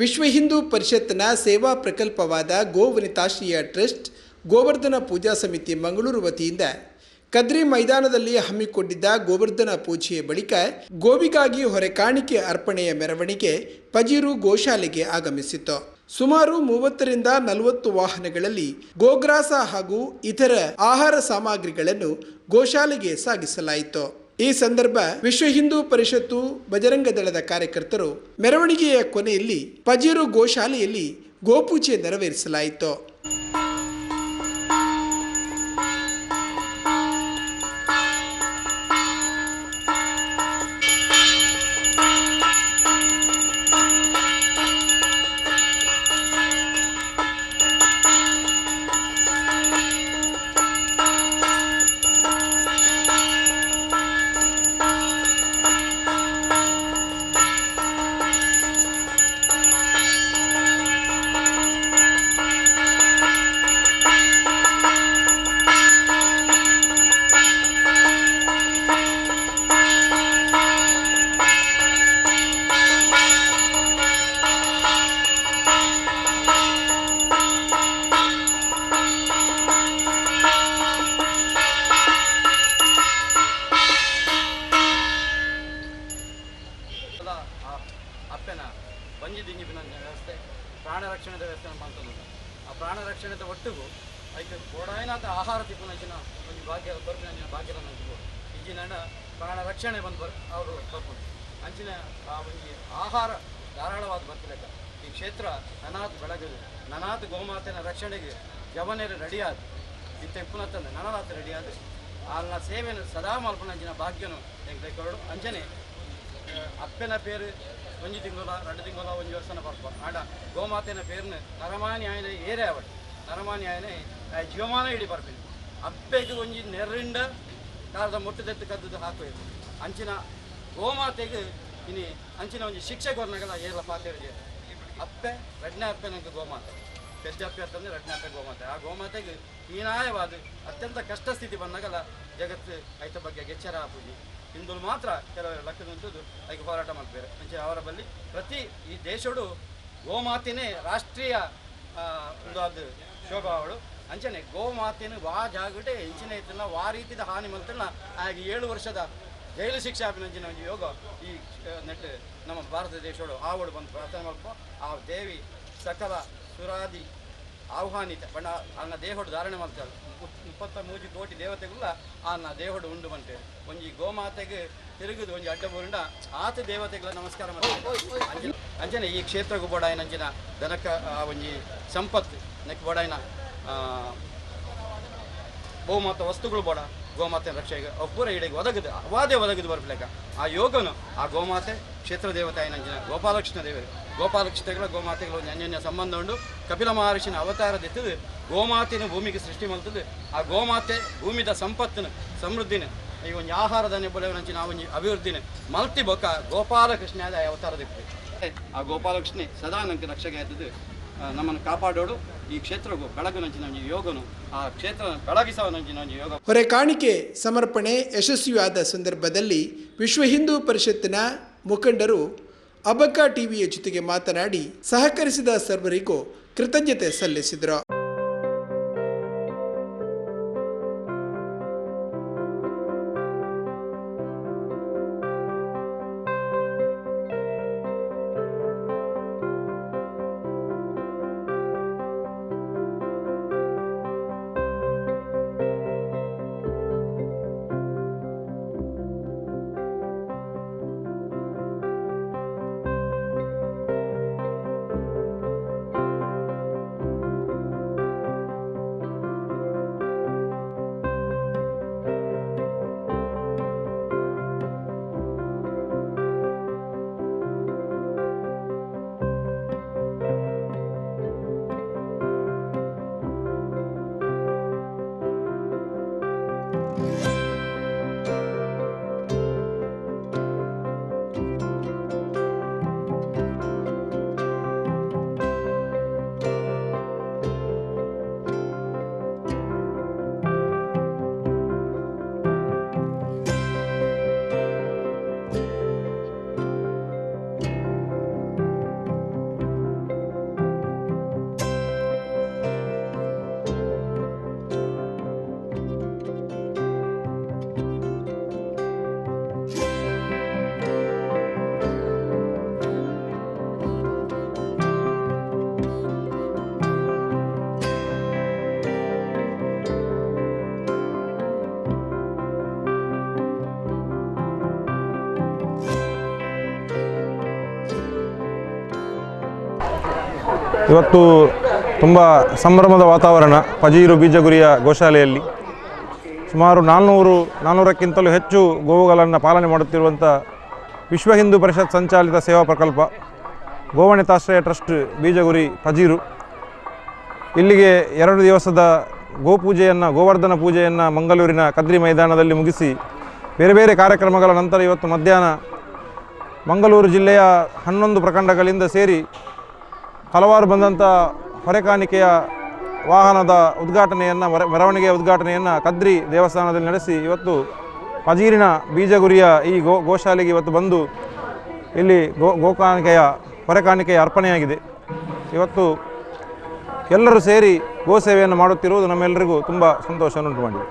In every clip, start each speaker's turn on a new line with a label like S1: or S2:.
S1: ವಿಶ್ವ ಹಿಂದೂ ಪರಿಷತ್ನ ಸೇವಾ ಪ್ರಕಲ್ಪವಾದ ಗೋವನಿತಾಶ್ರಯ ಟ್ರಸ್ಟ್ ಗೋವರ್ಧನ ಪೂಜಾ ಸಮಿತಿ ಮಂಗಳೂರು ವತಿಯಿಂದ ಕದ್ರಿ ಮೈದಾನದಲ್ಲಿ ಹಮ್ಮಿಕೊಂಡಿದ್ದ ಗೋವರ್ಧನ ಪೂಜೆಯ ಬಳಿಕ ಗೋವಿಗಾಗಿ ಹೊರೆ ಕಾಣಿಕೆ ಅರ್ಪಣೆಯ ಮೆರವಣಿಗೆ ಪಜೀರು ಗೋಶಾಲೆಗೆ ಆಗಮಿಸಿತು. ಸುಮಾರು 30ರಿಂದ 40 ವಾಹನಗಳಲ್ಲಿ ಗೋಗ್ರಾಸ ಹಾಗೂ ಇತರ ಆಹಾರ ಸಾಮಗ್ರಿಗಳನ್ನು ಗೋಶಾಲೆಗೆ ಸಾಗಿಸಲಾಯಿತು. ಈ ಸಂದರ್ಭ ವಿಶ್ವ ಹಿಂದೂ ಪರಿಷತ್ತು ಬಜರಂಗ ದಳದ ಕಾರ್ಯಕರ್ತರು ಮೆರವಣಿಗೆಯ ಕೊನೆಯಲ್ಲಿ ಪಜೀರು ಗೋಶಾಲೆಯಲ್ಲಿ ಗೋಪೂಜೆ ನೆರವೇರಿಸಲಾಯಿತು.
S2: ಅಪ್ಪೆನ ಬಂಜಿ ದಿಂಗಿಪಿನ ವ್ಯವಸ್ಥೆ ಪ್ರಾಣ ರಕ್ಷಣೆದ ವ್ಯವಸ್ಥೆ ಮಾಡ್ತದೆ. ಆ ಪ್ರಾಣ ರಕ್ಷಣೆದ ಒಟ್ಟಿಗೂ ಅದಕ್ಕೆ ಬೋಡಾಯಿನಾಥ ಆಹಾರ ತಿಪ್ಪುನಂಚಿನ ಒಂದು ಭಾಗ್ಯ ಬರ್ಪಿನ ಭಾಗ್ಯದ ಈಗಿನ ಪ್ರಾಣ ರಕ್ಷಣೆ ಬಂದು ಅವರು ಬರ್ಬೋದು ಅಂಚಿನ ಆ ಒಂದು ಆಹಾರ ಧಾರಾಳವಾದ ಬರ್ತಿಲ್ಲ. ಈ ಕ್ಷೇತ್ರ ನನಾತ್ ಬೆಳಗದು ನನಾತ್ ಗೋಮಾತೆನ ರಕ್ಷಣೆಗೆ ಜವನೇರು ರೆಡಿಯಾದ ಈ ತೆಪ್ಪುನತ್ತಂದು ನನಲಾತ ರೆಡಿಯಾದ ಅಲ್ಲ ಸೇವೆಯನ್ನು ಸದಾ ಮಲ್ಪನಂಚಿನ ಭಾಗ್ಯನು ತೆಗೆದುಕೊಂಡು ಅಂಚನೆ ಅಪ್ಪನ ಪೇರು ಒಂಜಿ ತಿಂಗಳ 2 ತಿಂಗಳ 1 ವರ್ಷನ ಬರ್ಪ ಆಡ ಗೋಮಾತೆನ ಪೇರ್ನ ನರಮಾನಿ ಆಯ್ನ ಏರೇ ಅವಳು ನರಮಾನಿ ಆಯ್ನ ಜೀವಮಾನ ಇಡೀ ಬರ್ಬೇಕು ಅಪ್ಪೆಗೆ ಒಂಜಿ ನೆರ್ರಿಂದ ಕಾಲದ ಮೊಟ್ಟದೆತ್ತು ಕದ್ದು ಹಾಕೋದು ಅಂಚಿನ ಗೋಮಾತೆಗೆ ಇನಿ ಅಂಚಿನ ಒಂಜಿ ಶಿಕ್ಷೆ ಕೊರ್ನಾಗಲ್ಲ ಏರ್ಲ ಪಾತ್ರೆ ಅಪ್ಪೆ ರಡ್ನೆ ಅಪ್ಪೆ ನಂಗೆ ಗೋಮಾತೆ ಪೆದ್ದ ಅಪ್ಪೆ ಅಂತಂದ್ರೆ ರಡ್ನೆ ಅಪ್ಪೆ ಗೋಮಾತೆ. ಆ ಗೋಮಾತೆಗೆ ಹೀನಾಯವಾದ ಅತ್ಯಂತ ಕಷ್ಟ ಸ್ಥಿತಿ ಬಂದಾಗಲ್ಲ ಜಗತ್ತು ಐತ ಬಗ್ಗೆ ಎಚ್ಚರ ಹಾಕುದು ಹಿಂದೂ ಮಾತ್ರ ಕೆಲವರು ಲೆಕ್ಕದಂಥದ್ದು ಅದಕ್ಕೆ ಹೋರಾಟ ಮಾಡ್ತಾರೆ. ಅಂಚೆ ಅವರ ಬಳಿ ಪ್ರತಿ ಈ ದೇಶಡು ಗೋಮಾತೆನೇ ರಾಷ್ಟ್ರೀಯ ಒಂದು ಅದು ಶೋಭಾ ಅವಳು ಅಂಚನೆ ಗೋಮಾತೆನ ವಾ ಜಾಗಟೆ ಇಂಚಿನ ಇತ್ತಲ್ಲ ವಾ ರೀತಿದ ಹಾನಿ ಮಂತಲ್ಲ ಹಾಗೆ 7 ವರ್ಷದ ಜೈಲು ಶಿಕ್ಷೆ ಆಪಿನಂಚಿನ ಒಂದು ಯೋಗ ಈ ನೆಟ್ ನಮ್ಮ ಭಾರತ ದೇಶೋಡು ಆವಡು ಬಂದು ಪ್ರಾರ್ಥನೆ ಮಾಡ್ಕೊ ಆ ದೇವಿ ಸಕಲ ಸುರಾದಿ ಆಹ್ವಾನಿತ ಬಣ್ಣ ಅನ್ನ ದೇಹೋಡು ಧಾರಣೆ ಮಾಡ್ತಾರೆ 33 ಕೋಟಿ ದೇವತೆಗಳ ಅನ್ನ ದೇಹೋಡು ಉಂಡು ಬಂತೇವೆ ಒಂಜಿ ಗೋಮಾತೆಗೆ ತಿರುಗುದು ಒಂಜಿ ಅಡ್ಡ ಬೋರಿಂದ ಆತ ದೇವತೆಗಳ ನಮಸ್ಕಾರ ಮಾಡ್ತಾರೆ. ಅಂಜನೆ ಈ ಕ್ಷೇತ್ರಗೂ ಬೋಡಾಯಿನ ಅಂಚಿನ ದನಕ ಒಂಜಿ ಸಂಪತ್ತು ನೆಕ್ ಬೋಡಾಯಿನ ಗೋಮಾತ ವಸ್ತುಗಳು ಬೋಡ ಗೋಮಾತೆ ರಕ್ಷೆಗೆ ಪೂರ ಇಡೆಗೆ ಒದಗದು ಅವಾದೇ ಒದಗದು ಬರ್ಬೇಕು. ಆ ಯೋಗನು ಆ ಗೋಮಾತೆ ಕ್ಷೇತ್ರ ದೇವತೆ ಆಯ್ನಂಚಿನ ಗೋಪಾಲಕೃಷ್ಣ ದೇವರು ಗೋಪಾಲಕೃಷ್ಣಗಳ ಗೋಮಾತೆಗಳ ಒಂದು ಅನ್ಯೋನ್ಯ ಸಂಬಂಧ ಉಂಡು. ಕಪಿಲ ಮಹರ್ಷಿನ ಅವತಾರದಿತ್ತದು ಗೋಮಾತೆನ ಭೂಮಿಗೆ ಸೃಷ್ಟಿ ಮಾಡ್ತದೆ. ಆ ಗೋಮಾತೆ ಭೂಮಿದ ಸಂಪತ್ತಿನ ಸಮೃದ್ಧಿನ ಈ ಒಂದು ಆಹಾರದ ನೆಬ್ಬಲಂಚಿನ ಆ ಒಂದು ಅಭಿವೃದ್ಧಿನ ಮಲ್ತಿ ಬೊಕ್ಕ ಗೋಪಾಲಕೃಷ್ಣ ಆದ ಅವತಾರದಿತ್ತು. ಆ ಗೋಪಾಲಕೃಷ್ಣ ಸದಾ ನಂಗೆ ರಕ್ಷೆಗೆ ಆಯ್ತದ್ದು ನಮ್ಮನ್ನು ಕಾಪಾಡೋಡು ಈ ಕ್ಷೇತ್ರಗೂ ಬೆಳಗುನಂಚಿನ ಯೋಗನು ಆ ಕ್ಷೇತ್ರ ಬೆಳಗಿಸುವಂಚಿನ ಯೋಗ.
S1: ಹೊರೆ ಕಾಣಿಕೆ ಸಮರ್ಪಣೆ ಯಶಸ್ವಿಯಾದ ಸಂದರ್ಭದಲ್ಲಿ ವಿಶ್ವ ಹಿಂದೂ ಪರಿಷತ್ತಿನ ಮುಖಂಡರು ಅಬಕ್ಕ ಟಿವಿಯ ಜೊತೆಗೆ ಮಾತನಾಡಿ ಸಹಕರಿಸಿದ ಸರ್ವರಿಗೂ ಕೃತಜ್ಞತೆ ಸಲ್ಲಿಸಿದರು.
S3: ಇವತ್ತು ತುಂಬ ಸಂಭ್ರಮದ ವಾತಾವರಣ ಪಜೀರು ಬೀಜಗುರಿಯ ಗೋಶಾಲೆಯಲ್ಲಿ. ಸುಮಾರು 400ಕ್ಕಿಂತಲೂ ಹೆಚ್ಚು ಗೋವುಗಳನ್ನು ಪಾಲನೆ ಮಾಡುತ್ತಿರುವಂಥ ವಿಶ್ವ ಹಿಂದೂ ಪರಿಷತ್ ಸಂಚಾಲಿತ ಸೇವಾ ಪ್ರಕಲ್ಪ ಗೋವನಿತಾಶ್ರಯ ಟ್ರಸ್ಟ್ ಬೀಜಗುರಿ ಪಜೀರು ಇಲ್ಲಿಗೆ 2 ದಿವಸದ ಗೋವರ್ಧನ ಪೂಜೆಯನ್ನು ಮಂಗಳೂರಿನ ಕದ್ರಿ ಮೈದಾನದಲ್ಲಿ ಮುಗಿಸಿ ಬೇರೆ ಬೇರೆ ಕಾರ್ಯಕ್ರಮಗಳ ನಂತರ ಇವತ್ತು ಮಧ್ಯಾಹ್ನ ಮಂಗಳೂರು ಜಿಲ್ಲೆಯ 11 ಪ್ರಖಂಡಗಳಿಂದ ಸೇರಿ ಹಲವಾರು ಬಂದಂಥ ಹೊರೆಕಾಣಿಕೆಯ ವಾಹನದ ಉದ್ಘಾಟನೆಯನ್ನು ಮೆರವಣಿಗೆಯ ಉದ್ಘಾಟನೆಯನ್ನು ಕದ್ರಿ ದೇವಸ್ಥಾನದಲ್ಲಿ ನಡೆಸಿ ಇವತ್ತು ಪಜೀರಿನ ಬೀಜಗುರಿಯ ಈ ಗೋಶಾಲೆಗೆ ಇವತ್ತು ಬಂದು ಇಲ್ಲಿ ಹೊರೆಕಾಣಿಕೆಯ ಅರ್ಪಣೆಯಾಗಿದೆ. ಇವತ್ತು ಎಲ್ಲರೂ ಸೇರಿ ಗೋಸೇವೆಯನ್ನು ಮಾಡುತ್ತಿರುವುದು ನಮ್ಮೆಲ್ಲರಿಗೂ ತುಂಬ ಸಂತೋಷವನ್ನುಂಟು ಮಾಡಿದೆ.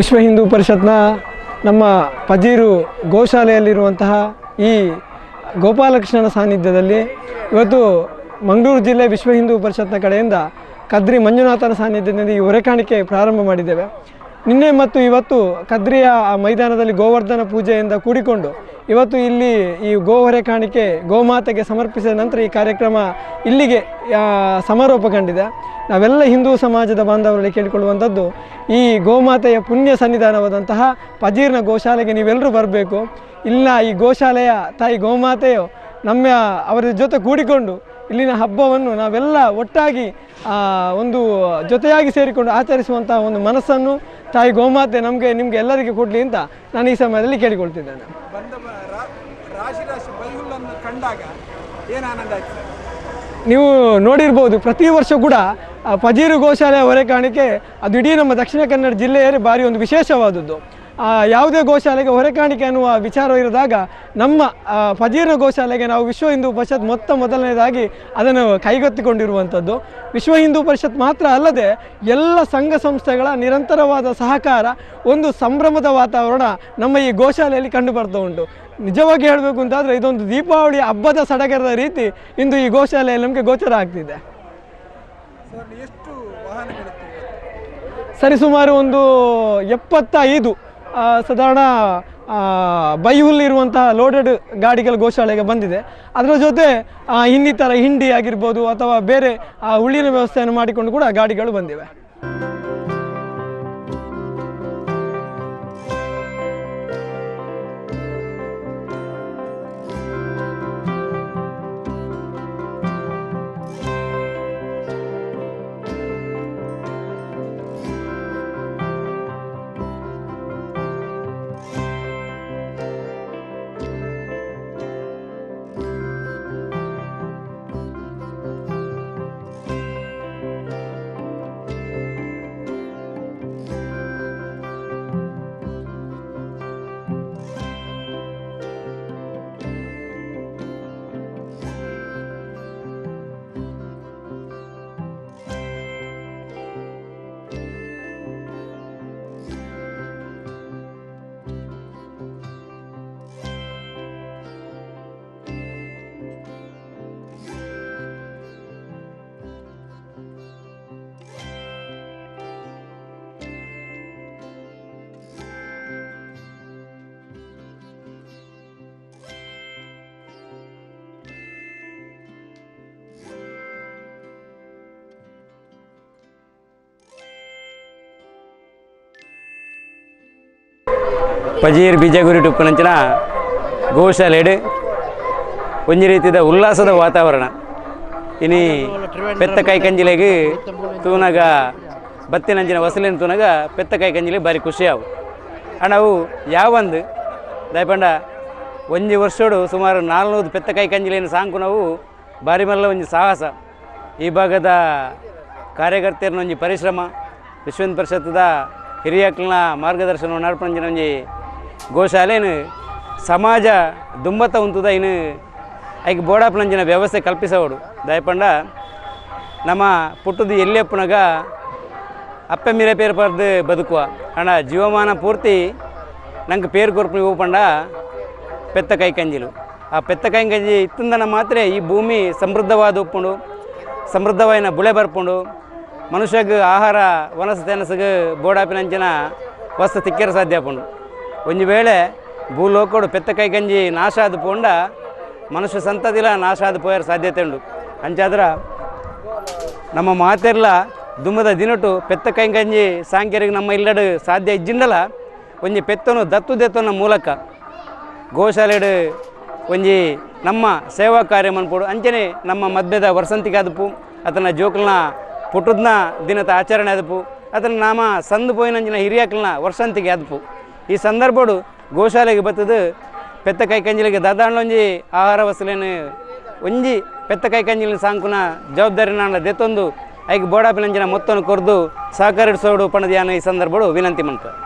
S4: ವಿಶ್ವ ಹಿಂದೂ ಪರಿಷತ್ನ ನಮ್ಮ ಪಜೀರು ಗೋಶಾಲೆಯಲ್ಲಿರುವಂತಹ ಈ ಗೋಪಾಲಕೃಷ್ಣನ ಸಾನ್ನಿಧ್ಯದಲ್ಲಿ ಇವತ್ತು ಮಂಗಳೂರು ಜಿಲ್ಲೆ ವಿಶ್ವ ಹಿಂದೂ ಪರಿಷತ್ನ ಕಡೆಯಿಂದ ಕದ್ರಿ ಮಂಜುನಾಥನ ಸಾನ್ನಿಧ್ಯದಲ್ಲಿ ಈ ಹೊರೆಕಾಣಿಕೆ ಪ್ರಾರಂಭ ಮಾಡಿದ್ದೇವೆ. ನಿನ್ನೆ ಮತ್ತು ಇವತ್ತು ಕದ್ರಿಯ ಮೈದಾನದಲ್ಲಿ ಗೋವರ್ಧನ ಪೂಜೆಯಿಂದ ಕೂಡಿಕೊಂಡು ಇವತ್ತು ಇಲ್ಲಿ ಈ ಗೋ ಹೊರೆಕಾಣಿಕೆ ಗೋಮಾತೆಗೆ ಸಮರ್ಪಿಸಿದ ನಂತರ ಈ ಕಾರ್ಯಕ್ರಮ ಇಲ್ಲಿಗೆ ಸಮಾರೋಪ ಕಂಡಿದೆ. ನಾವೆಲ್ಲ ಹಿಂದೂ ಸಮಾಜದ ಬಾಂಧವರಲ್ಲಿ ಕೇಳಿಕೊಳ್ಳುವಂಥದ್ದು, ಈ ಗೋಮಾತೆಯ ಪುಣ್ಯ ಸನ್ನಿಧಾನವಾದಂತಹ ಪಜೀರ್ನ ಗೋಶಾಲೆಗೆ ನೀವೆಲ್ಲರೂ ಬರಬೇಕು. ಇಲ್ಲ, ಈ ಗೋಶಾಲೆಯ ತಾಯಿ ಗೋಮಾತೆಯು ಅವರ ಜೊತೆ ಕೂಡಿಕೊಂಡು ಇಲ್ಲಿನ ಹಬ್ಬವನ್ನು ನಾವೆಲ್ಲ ಒಟ್ಟಾಗಿ ಒಂದು ಜೊತೆಯಾಗಿ ಸೇರಿಕೊಂಡು ಆಚರಿಸುವಂತಹ ಒಂದು ಮನಸ್ಸನ್ನು ತಾಯಿ ಗೋಮಾತೆ ನಿಮಗೆ ಎಲ್ಲರಿಗೆ ಕೊಡಲಿ ಅಂತ ನಾನು ಈ ಸಮಯದಲ್ಲಿ ಕೇಳಿಕೊಳ್ತಿದ್ದೇನೆ. ನೀವು ನೋಡಿರ್ಬೋದು, ಪ್ರತಿ ವರ್ಷ ಕೂಡ ಪಜೀರು ಗೋಶಾಲೆಯ ಹೊರೆಕಾಣಿಕೆ ಅದು ಇಡೀ ನಮ್ಮ ದಕ್ಷಿಣ ಕನ್ನಡ ಜಿಲ್ಲೆಯಲ್ಲಿ ಭಾರಿ ಒಂದು ವಿಶೇಷವಾದದ್ದು. ಯಾವುದೇ ಗೋಶಾಲೆಗೆ ಹೊರೆಕಾಣಿಕೆ ಅನ್ನುವ ವಿಚಾರ ಇರಿದಾಗ ನಮ್ಮ ಪಜೀರ್ನ ಗೋಶಾಲೆಗೆ ನಾವು ವಿಶ್ವ ಹಿಂದೂ ಪರಿಷತ್ ಮೊದಲನೇದಾಗಿ ಅದನ್ನು ಕೈಗೆತ್ತಿಕೊಂಡಿರುವಂಥದ್ದು. ವಿಶ್ವ ಹಿಂದೂ ಪರಿಷತ್ ಮಾತ್ರ ಅಲ್ಲದೆ ಎಲ್ಲ ಸಂಘ ಸಂಸ್ಥೆಗಳ ನಿರಂತರವಾದ ಸಹಕಾರ, ಒಂದು ಸಂಭ್ರಮದ ವಾತಾವರಣ ನಮ್ಮ ಈ ಗೋಶಾಲೆಯಲ್ಲಿ ಕಂಡು ಬರ್ತಾ ಉಂಟು. ನಿಜವಾಗಿ ಹೇಳಬೇಕು ಅಂತಾದರೆ ಇದೊಂದು ದೀಪಾವಳಿ ಹಬ್ಬದ ಸಡಗರದ ರೀತಿ ಇಂದು ಈ ಗೋಶಾಲೆಯಲ್ಲಿ ನಮಗೆ ಗೋಚರ ಆಗ್ತಿದೆ. ಸರಿಸುಮಾರು ಒಂದು 75 ಸಾಧಾರಣ ಬೈಹುಲ್ಲಿರುವಂತಹ ಲೋಡೆಡ್ ಗಾಡಿಗಳು ಗೋಶಾಲೆಗೆ ಬಂದಿದೆ. ಅದರ ಜೊತೆ ಇನ್ನಿತರ ಹಿಂಡಿ ಆಗಿರ್ಬೋದು ಅಥವಾ ಬೇರೆ ಹುಲ್ಲಿನ ವ್ಯವಸ್ಥೆಯನ್ನು ಮಾಡಿಕೊಂಡು ಕೂಡ ಗಾಡಿಗಳು ಬಂದಿವೆ.
S5: ಪಜೀರ್ ಬೀಜಗುರಿ ಟುಪ್ಪುನಂಚಿನ ಗೋಶಾಲೆಡು ಒಂಜಿ ರೀತಿದ ಉಲ್ಲಾಸದ ವಾತಾವರಣ ಇನಿ ಪೆತ್ತ ಕೈ ಕಂಜಿಲೆಗೆ ತೂನಗ ಬತ್ತಿನಂಚಿನ ವಸಲಿನ ತೂನಗ ಪೆತ್ತ ಕೈ ಕಂಜಿಲೆ ಬಾರಿ ಖುಷಿ ಅವು ಅವು ಯಾವಂದು ದಯಪಂಡ ಒಂಜಿ ವರ್ಷೋಡು ಸುಮಾರು 400 ಪೆತ್ತ ಕೈ ಕಂಜಿಲೆಯನ್ನು ಸಾಂಕು ನಾವು ಬಾರಿ ಮಲ್ಲ ಒಂಜಿ ಸಾಹಸ ಈ ಭಾಗದ ಕಾರ್ಯಕರ್ತೆಯರ ಒಂಜಿ ಪರಿಶ್ರಮ ವಿಶ್ವ ಹಿಂದೂ ಪರಿಷತ್ತದ ಹಿರಿಯಕ್ಕಳ ಮಾರ್ಗದರ್ಶನ ನಡ್ಪಂಜಿನ ಒಂಜಿ ಗೋಶಾಲೆನು ಸಮಾಜ ದುಂಬತ ಉಂತುದ ಇನ್ನು ಐಕ್ ಬೋಡಾಪನಂಜಿನ ವ್ಯವಸ್ಥೆ ಕಲ್ಪಿಸೋಡು ದಯಪಂಡ ನಮ್ಮ ಪುಟ್ಟದು ಎಲ್ಲೆಪ್ಪನಾಗ ಅಪ್ಪೆ ಮೀರೆ ಪೇರು ಪರ್ದು ಬದುಕುವ ಅಣ್ಣ ಜೀವಮಾನ ಪೂರ್ತಿ ನಂಗೆ ಪೇರು ಕೊರ್ಪು ಇವು ಪಂಡ ಪೆತ್ತ ಕೈ ಕಂಜಿಲು ಆ ಪೆತ್ತ ಕೈ ಕಂಜಿ ಇತ್ತಂದನ ಮಾತ್ರ ಈ ಭೂಮಿ ಸಮೃದ್ಧವಾದ ಉಪ್ಪುಂಡು ಸಮೃದ್ಧವಾಯಿನ ಬುಳೆ ಬರ್ಪುಂಡು ಮನುಷ್ಯಗೆ ಆಹಾರ ವನಸ್ಸತಿ ಅನಸಗೆ ಬೋಡಾಪಿನಂಚಿನ ವಸ್ತು ತಿಕ್ಕರ ಸಾಧ್ಯ ಆಪುಂಡು ಒಂದು ವೇಳೆ ಭೂಲೋಕೋಡು ಪೆತ್ತ ಕೈ ಕಂಜಿ ನಾಶ ಆದ ಪೋಂಡ ಮನುಷ್ಯ ಸಂತತಿಲ ನಾಶ ಆದ ಪೋಯರ ಸಾಧ್ಯತೆ ಉಂಡು ಅಂಚಾದ್ರ ನಮ್ಮ ಮಾತೆರ್ಲ ದುಮ್ಮದ ದಿನಟು ಪೆತ್ತ ಕೈ ಕಂಜಿ ಸಾಂಖ್ಯರಿಗೆ ನಮ್ಮ ಇಲ್ಲಡು ಸಾಧ್ಯ ಇಜ್ಜಿಂಡಲ ಒಂಜಿ ಪೆತ್ತನು ದತ್ತು ದೆತ್ತನ ಮೂಲಕ ಗೋಶಾಲೆಡು ಒಂಜಿ ನಮ್ಮ ಸೇವಾ ಕಾರ್ಯ ಮನ್ಪೋಡು ಅಂಚನೆ ನಮ್ಮ ಮದ್ಯದ ವರ್ಷಂತಿಗೆ ಆದಪು ಅತನ ಜೋಕಲ್ನ ಪುಟ್ಟದ್ನ ದಿನದ ಆಚರಣೆ ಆದಪು ಅದನ್ನು ನಾಮ ಸಂದು ಪೋಯಿನಂಚಿನ ಹಿರಿಯಕ್ಕಲ್ನ ವರ್ಷಂತಿಗೆ ಆದಪು ಈ ಸಂದರ್ಭಡು ಗೋಶಾಲೆಗೆ ಬತ್ತದು ಪೆತ್ತ ಕೈ ಕಂಜಿಲಿಗೆ ದಾದಾಂಡ್ಲೊಂಜಿ ಆಹಾರ ವಸಲೇನು ಒಂಜಿ ಪೆತ್ತ ಕೈ ಕಂಜಿಲಿನ ಸಾಂಕುನ ಜವಾಬ್ದಾರಿ ನಾನು ದೆತ್ತೊಂದು ಐಕ್ ಬೋಡಾಪಿನಂಚಿನ ಮೊತ್ತವನ್ನು ಕೊರ್ದು ಸಹಕರಿಸೋಡು ಪಣದಿಯಾನ ಈ ಸಂದರ್ಭಡು ವಿನಂತಿ ಮಾಡ್ತಾರೆ.